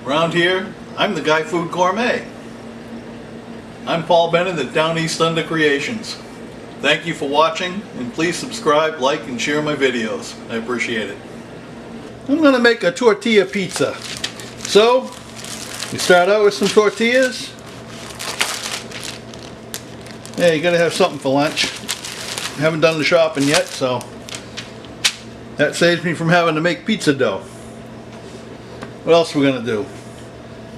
Around here, I'm the Guy Food Gourmet. I'm Paul Bennett at Downeast Thunder Creations. Thank you for watching, and please subscribe, like, and share my videos. I appreciate it. I'm going to make a tortilla pizza. So, we start out with some tortillas. Yeah, you got to have something for lunch. I haven't done the shopping yet, so that saves me from having to make pizza dough. What else are we going to do?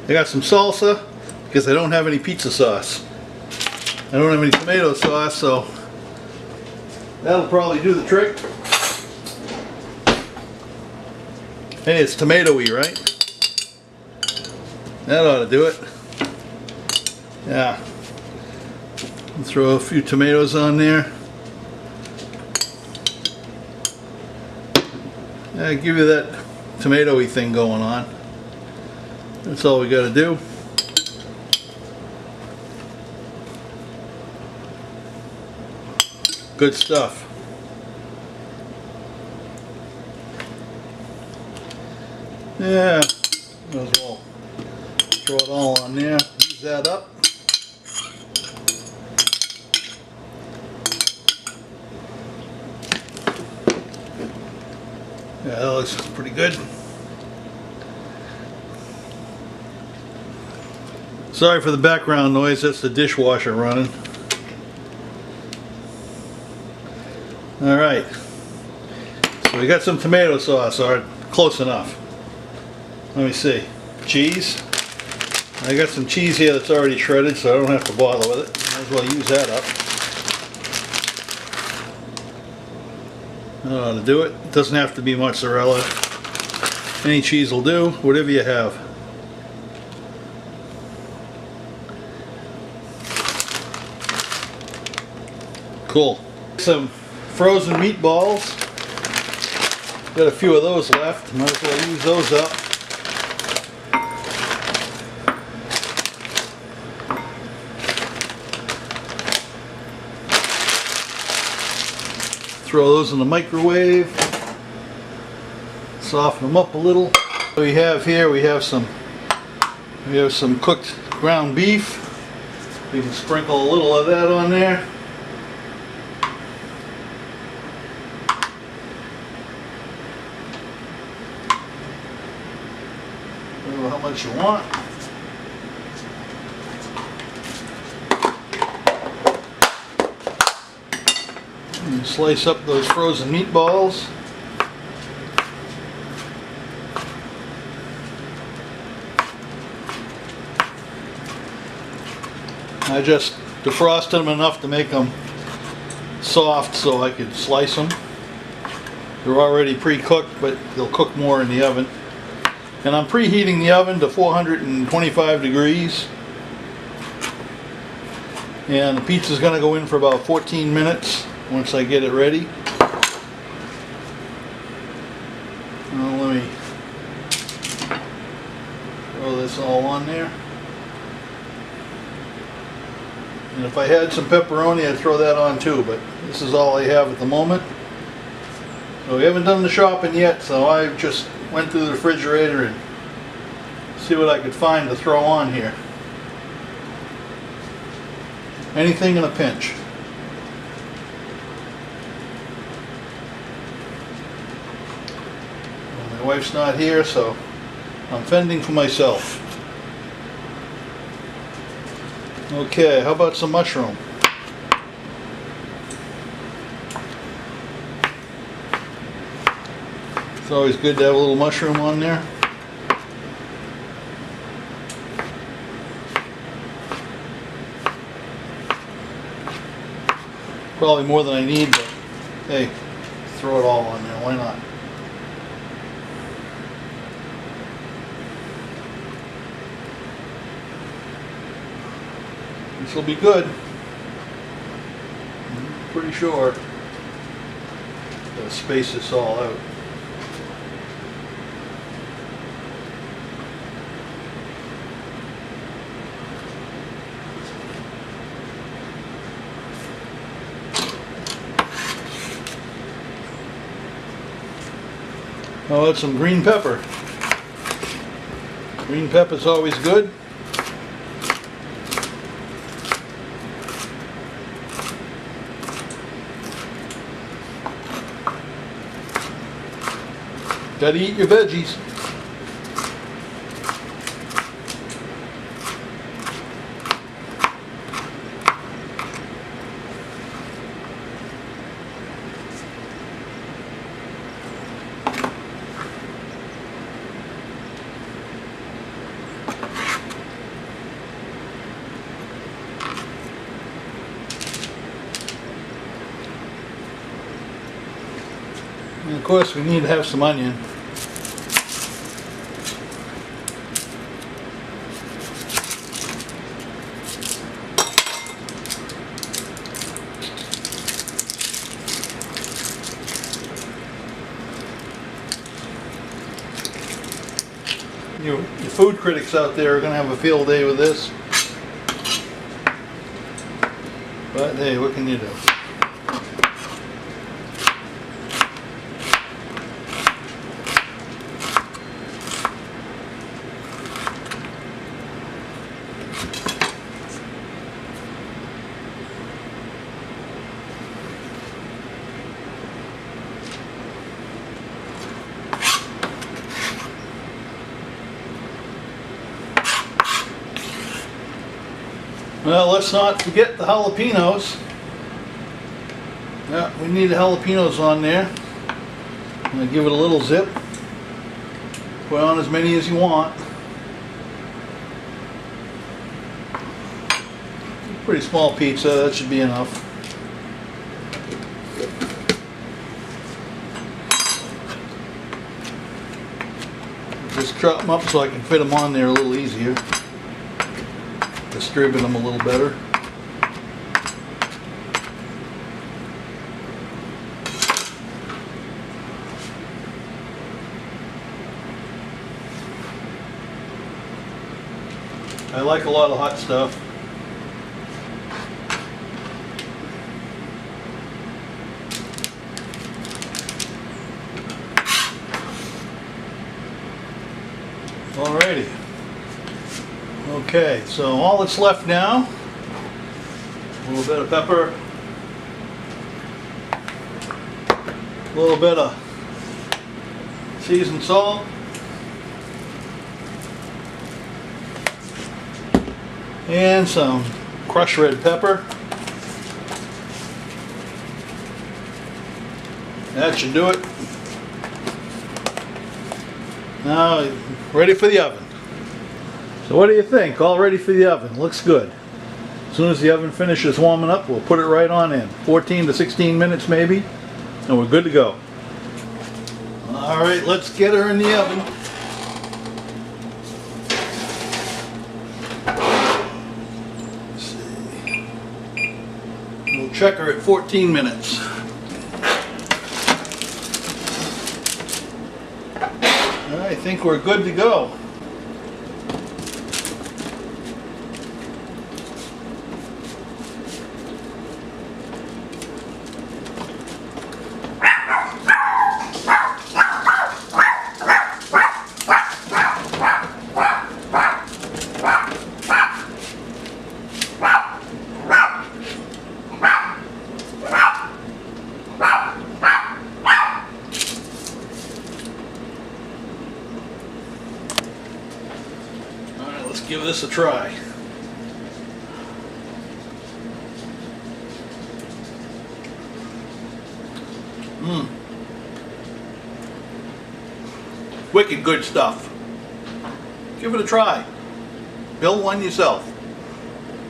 I got some salsa because I don't have any pizza sauce. I don't have any tomato sauce, so that'll probably do the trick. Hey, it's tomatoey, right? That ought to do it. Yeah. Throw a few tomatoes on there. Yeah, give you that tomatoey thing going on. That's all we got to do. Good stuff. Yeah, might as well throw it all on there. Use that up. Yeah, that looks pretty good. Sorry for the background noise, that's the dishwasher running. Alright, so we got some tomato sauce, or close enough. Let me see. Cheese. I got some cheese here that's already shredded, so I don't have to bother with it. Might as well use that up. That ought to do it. It doesn't have to be mozzarella. Any cheese will do, whatever you have. Cool. Some frozen meatballs. Got a few of those left. Might as well use those up. Throw those in the microwave. Soften them up a little. What we have here, we have some cooked ground beef. We can sprinkle a little of that on there. How much you want. And slice up those frozen meatballs. I just defrosted them enough to make them soft so I could slice them. They're already pre-cooked, but they'll cook more in the oven. And I'm preheating the oven to 425 degrees. And the pizza's going to go in for about 14 minutes once I get it ready. Let me throw this all on there. And if I had some pepperoni, I'd throw that on too, but this is all I have at the moment. So we haven't done the shopping yet, so I just went through the refrigerator and see what I could find to throw on here. Anything in a pinch. And my wife's not here, so I'm fending for myself. Okay, how about some mushroom? It's always good to have a little mushroom on there. Probably more than I need, but hey, throw it all on there, why not? This will be good. I'm pretty sure. Gotta space this all out. I'll add some green pepper. Green pepper's always good. Gotta eat your veggies. And of course we need to have some onion. You food critics out there are going to have a field day with this. But hey, what can you do? Well, let's not forget the jalapenos. Yeah, we need the jalapenos on there. I'm going to give it a little zip. Put on as many as you want. Pretty small pizza, that should be enough. Just chop them up so I can fit them on there a little easier. Distribute them a little better. I like a lot of hot stuff. Alrighty. Okay, so all that's left now, a little bit of pepper, a little bit of seasoned salt, and some crushed red pepper. That should do it. Now, ready for the oven. So what do you think? All ready for the oven. Looks good. As soon as the oven finishes warming up, we'll put it right on in. 14 to 16 minutes maybe, and we're good to go. Alright, let's get her in the oven. Let's see. We'll check her at 14 minutes. I think we're good to go. Let's give this a try. Wicked good stuff. Give it a try. Build one yourself.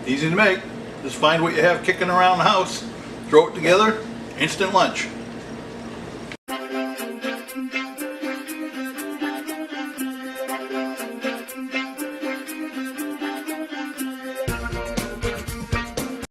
Easy to make. Just find what you have kicking around the house, throw it together, instant lunch.